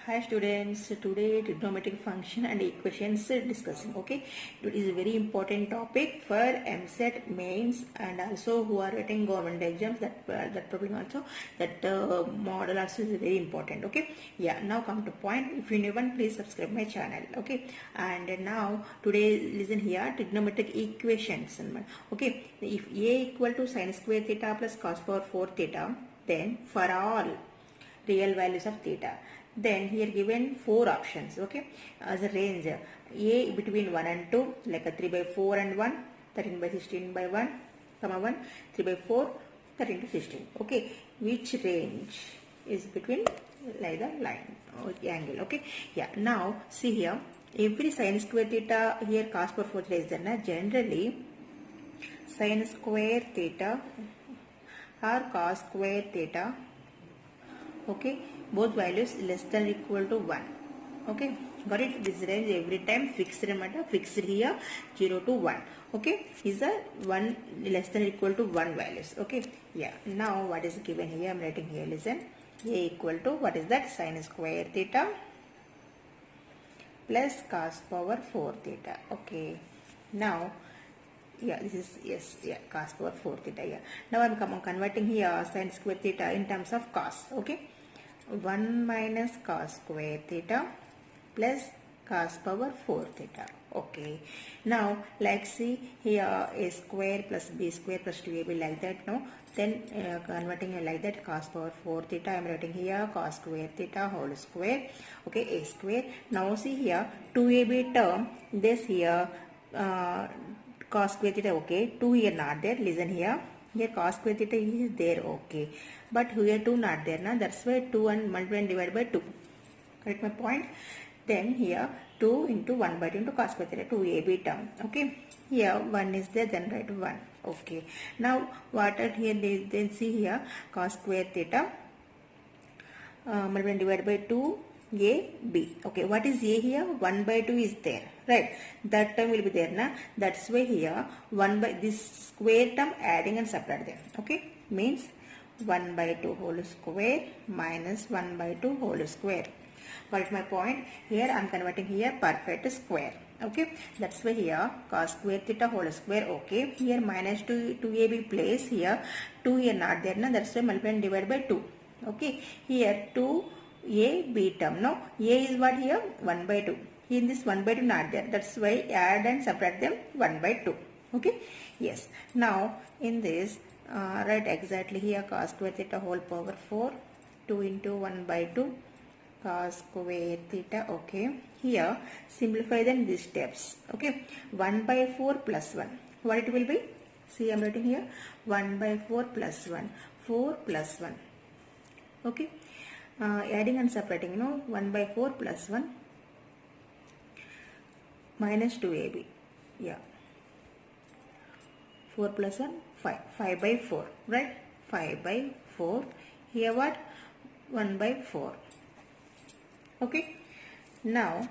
Hi students, today trigonometric function and equations discussing. Okay, it is a very important topic for MSET mains and also who are writing government exams. That problem also, that model also is very important. Okay, yeah. Now come to point. If you new one, please subscribe my channel. Okay, and now today listen here trigonometric equations. Okay, if a equal to sin square theta plus cos power 4 theta, then for all real values of theta, then here given four options. Okay, as a range a between 1 and 2, like a 3 by 4 and 1, 13 by 16 by 1 comma 1, 3 by 4, 13 to 16. Okay, which range is between like the line or the angle. Okay, yeah. Now see here, every sin square theta here cos per 4 is there. Generally sin square theta or cos square theta, okay, both values less than or equal to 1. Okay, got it? This range every time fixed matter, fixed here 0 to 1. Okay, is a 1 less than or equal to 1 values. Okay, yeah. Now what is given here? I'm writing here, listen. A equal to, what is that? Sin square theta plus cos power 4 theta. Okay, now yeah, this is, yes, yeah, cos power 4 theta. Yeah, now I'm converting here sin square theta in terms of cos. Okay, 1 minus cos square theta plus cos power 4 theta. Okay, now like see here a square plus b square plus 2ab, like that. No, then converting like that, cos power 4 theta, I am writing here cos square theta whole square. Okay, a square. Now see here 2ab term, this here cos square theta. Okay, 2 here not there, listen here. Here cos square theta is there. Okay, but here 2 not there. Now that's why 2 and multiply and divide by 2. Correct my point? Then here 2 into 1 by 2 into cos square theta, 2ab term. Okay, here 1 is there, then write 1. Okay, now what are here, then see here cos square theta multiply and divide by 2 AB. Okay, what is A here? 1 by 2 is there, right? That term will be there. Now that's why here 1 by this square term adding and subtract them. Okay, means 1 by 2 whole square minus 1 by 2 whole square. Got my point? Here I am converting here perfect square. Okay, that's why here cos square theta whole square. Okay, here minus 2ab place, here 2 here not there. Now that's why multiply and divide by 2. Okay, here 2ab term. Now a is what here? 1 by 2. In this 1 by 2 not there. That's why add and subtract them 1 by 2. Okay, yes. Now in this write exactly here cos square theta whole power 4, 2 into 1 by 2 cos square theta. Okay, here simplify them these steps. Okay, 1 by 4 plus 1, what it will be? See, I am writing here 1 by 4 plus 1, 4 plus 1. Okay, adding and subtracting, 1 by 4 plus 1 minus 2ab. Yeah, 4 plus 1, 5. 5 by 4, right? 5 by 4. Here what? 1 by 4. Okay, now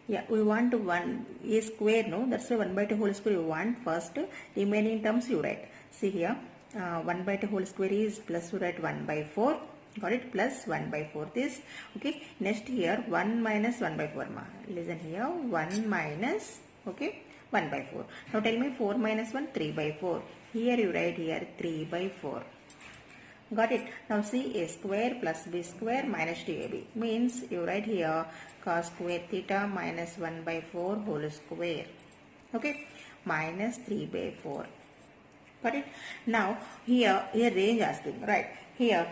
yeah, we want to 1 a square. No, that's why 1 by 2 whole square you want. First remaining terms you write. See here 1 by 2 whole square is plus, you write 1 by 4. Got it? Plus 1 by 4 this. Okay, next here 1 minus 1 by 4. Listen here, 1 minus, okay, 1 by 4. Now tell me 4 minus 1, 3 by 4. Here you write here 3 by 4. Got it? Now see a square plus b square minus 2ab, means you write here cos square theta minus 1 by 4 whole square. Okay, minus 3 by 4. Got it? Now here range asking, right? Here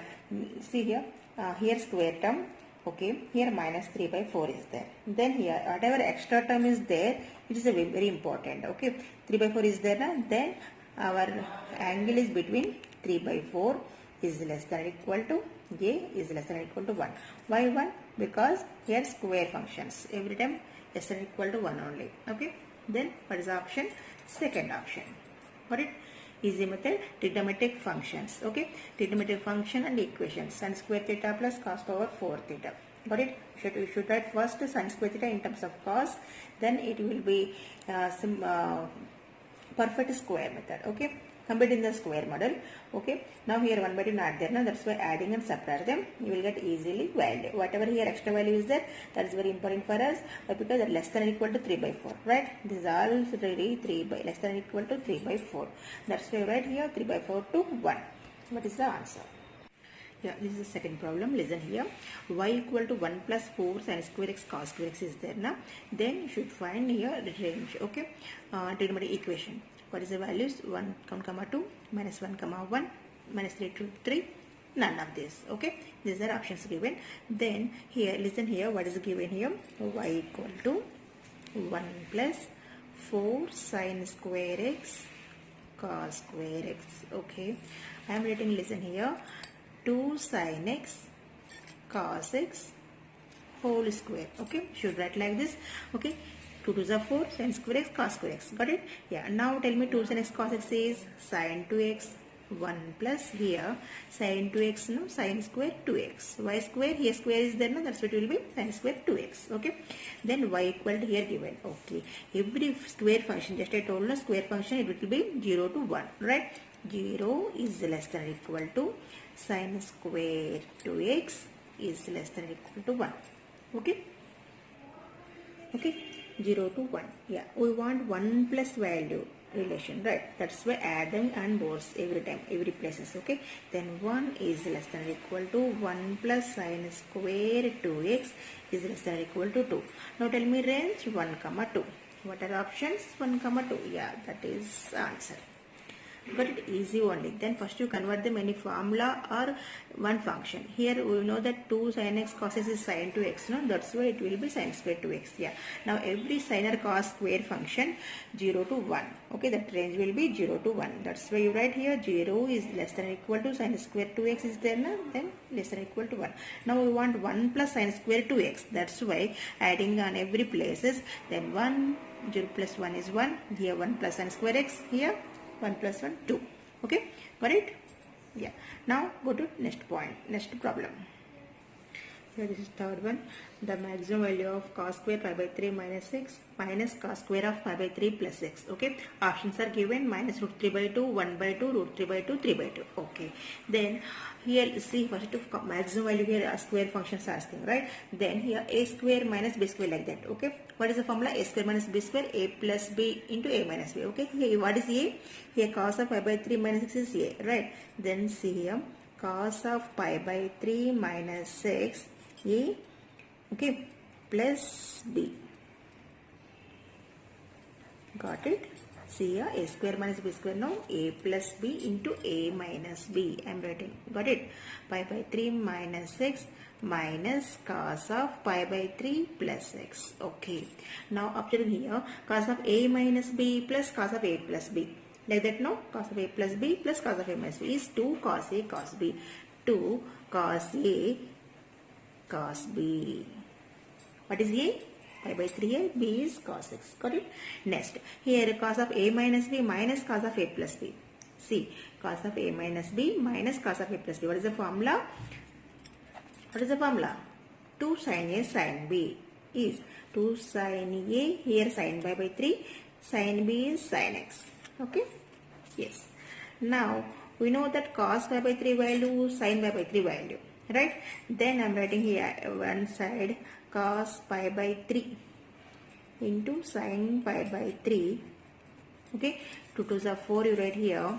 see here here square term. Okay, here minus 3 by 4 is there. Then here whatever extra term is there, it is a very important. Okay, 3 by 4 is there. Then our angle is between 3 by 4 is less than or equal to a is less than or equal to 1. Why 1? Because here square functions every time less than or equal to 1 only. Okay, then what is the option? Second option. Got it? Easy method, trigonometric functions. Okay, trigonometric function and equations. Sin square theta plus cos power 4 theta. Got it? You should write first sin square theta in terms of cos, then it will be perfect square method. Okay, completing the square model. Okay, now here 1 by 2 not there, now that's why adding and subtract them you will get easily value. Whatever here extra value is there, that is very important for us, but because that less than or equal to 3 by 4, right? This is already 3 by less than or equal to 3 by 4. That's why right here 3 by 4 to 1. What is the answer? Yeah, this is the second problem. Listen here. Y equal to 1 plus 4 sin square x cos square x is there now. Then you should find here the range. Okay. Trigonometric equation. What is the values? 1, comma 2, minus 1, comma 1, minus 3 to 3. None of this. Okay. These are options given. Then here, listen here. What is given here? Y equal to 1 plus 4 sin square x cos square x. Okay. I am writing, listen here, 2 sin x cos x whole square. Okay, should write like this. Okay, 2 to the 4 sin square x cos square x. Got it? Yeah. Now tell me 2 sin x cos x is sin 2x 1 plus here sin 2x no sin square 2x. Y square here square is there no, that's what it will be sin square 2x. Okay, then y equal to here given. Okay, every square function, just I told you square function, it will be 0 to 1, right? 0 is less than or equal to sin square 2x is less than or equal to 1. Okay, okay, 0 to 1. Yeah, we want 1 plus value relation, right? That's why add them and both every time, every places. Okay, then 1 is less than or equal to 1 plus sin square 2x is less than or equal to 2. Now tell me range 1 comma 2. What are the options? 1 comma 2. Yeah, that is answer. Got it? Easy only. Then first you convert them any formula or one function. Here we know that 2 sin x cos x is sin 2x. No, that's why it will be sin square 2x. Yeah. Now every sin or cos square function 0 to 1. Okay, that range will be 0 to 1. That's why you write here 0 is less than or equal to sin square 2x is there. No? Then less than or equal to 1. Now we want 1 plus sin square 2x. That's why adding on every places. Then 1, 0 plus 1 is 1. Here 1 plus sin square x. Here 1 plus 1, 2. Okay, got it? Yeah. Now go to next point, next problem. Here this is third one. The maximum value of cos square pi by 3 minus 6 minus cos square of pi by 3 plus 6. Okay, options are given: minus root 3 by 2, 1 by 2, root 3 by 2, 3 by 2. Okay, then here see first to maximum value here square functions are asking, right? Then here a square minus b square like that. Okay, what is the formula? A square minus b square, a plus b into a minus b. Okay, here what is a? Here cos of pi by 3 minus 6 is a, right? Then see here cos of pi by 3 minus 6 a, okay, plus b. Got it? See here a square minus b square, no, a plus b into a minus b. I am writing. Got it? Pi by 3 minus 6 minus cos of pi by 3 plus x. Okay. Now after here cos of a minus b plus cos of a plus b. Like that, no? Cos of a plus b plus cos of a minus b is 2 cos a cos b. 2 cos a cos b. What is a? Pi by 3a, b is cos x. Got it? Next, here cos of a minus b minus cos of a plus b. See, cos of a minus b minus cos of a plus b. What is the formula? What is the formula? 2 sin a sin b is 2 sin a, here sin pi by 3, sin b is sin x. Okay? Yes. Now, we know that cos pi by 3 value, sin pi by 3 value. Right? Then I am writing here one side cos pi by 3 into sin pi by 3. Okay, 2 to the 4 you write here,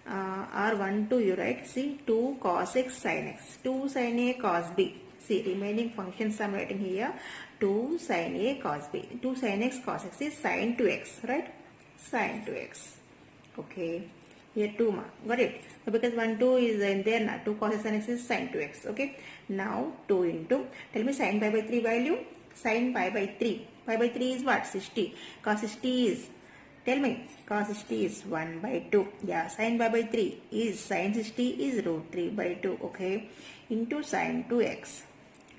or 1 2 you write. See, 2 cos x sin x, 2 sin a cos b. See, remaining functions I am writing here, 2 sin a cos b, 2 sin x cos x is sin 2x, right? Sin 2x. Okay. Here 2 ma. Got it? So because 1 2 is in there now. 2 cos sin x is sin 2x. Okay. Now 2 into, tell me sin pi by 3 value. Sin pi by 3. Pi by 3 is what? 60. Cos 60 is, tell me, cos 60 is 1 by 2. Yeah, sin pi by 3 is, sin 60 is root 3 by 2. Okay. Into sin 2x.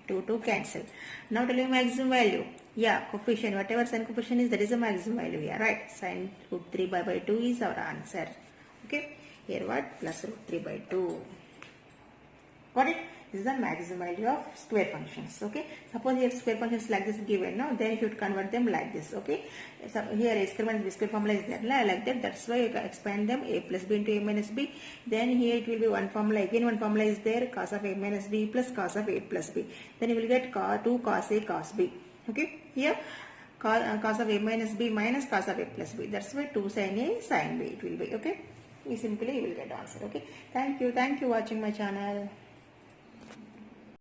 2 cancel. Now tell me maximum value. Yeah, coefficient, whatever sin coefficient is, that is the maximum value here, right? Sin root 3 by 2 is our answer. Okay, here what? Plus root 3 by 2. Got it? This is the maximum value of square functions. Okay. Suppose here square functions like this given, no, then you should convert them like this. Okay. So here a square minus b square formula is there like that. That's why you can expand them a plus b into a minus b. Then here it will be one formula. Again one formula is there, cos of a minus b plus cos of a plus b. Then you will get 2 cos a cos b. Okay. Here cos of a minus b minus cos of a plus b. That's why 2 sin a sin b it will be. Okay. We simply will get answer. Okay. Thank you. Thank you watching my channel.